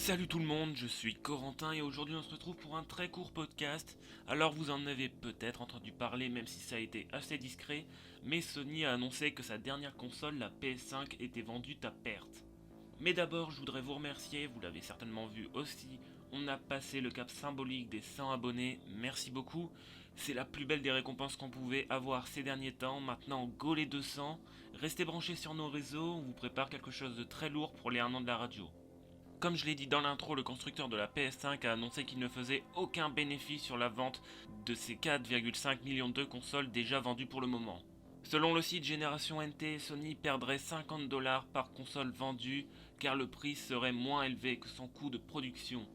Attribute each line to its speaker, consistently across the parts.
Speaker 1: Salut tout le monde, je suis Corentin et aujourd'hui on se retrouve pour un très court podcast. Alors vous en avez peut-être entendu parler même si ça a été assez discret, mais Sony a annoncé que sa dernière console, la PS5, était vendue à perte. Mais d'abord je voudrais vous remercier, vous l'avez certainement vu aussi, on a passé le cap symbolique des 100 abonnés, merci beaucoup. C'est la plus belle des récompenses qu'on pouvait avoir ces derniers temps, maintenant go les 200. Restez branchés sur nos réseaux, on vous prépare quelque chose de très lourd pour les 1 an de la radio. Comme je l'ai dit dans l'intro, le constructeur de la PS5 a annoncé qu'il ne faisait aucun bénéfice sur la vente de ses 4,5 millions de consoles déjà vendues pour le moment. Selon le site Génération NT, Sony perdrait 50 dollars par console vendue car le prix serait moins élevé que son coût de production.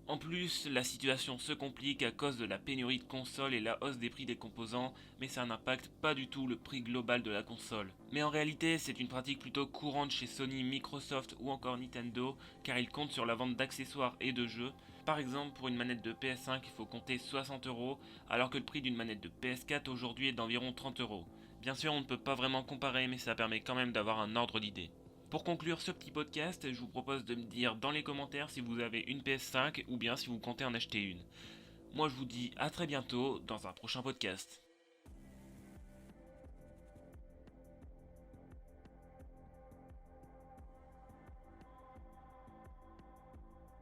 Speaker 1: En plus, la situation se complique à cause de la pénurie de consoles et la hausse des prix des composants, mais ça n'impacte pas du tout le prix global de la console. Mais en réalité, c'est une pratique plutôt courante chez Sony, Microsoft ou encore Nintendo, car ils comptent sur la vente d'accessoires et de jeux. Par exemple, pour une manette de PS5, il faut compter 60€, alors que le prix d'une manette de PS4 aujourd'hui est d'environ 30€. Bien sûr, on ne peut pas vraiment comparer, mais ça permet quand même d'avoir un ordre d'idée. Pour conclure ce petit podcast, je vous propose de me dire dans les commentaires si vous avez une PS5 ou bien si vous comptez en acheter une. Moi je vous dis à très bientôt dans un prochain podcast.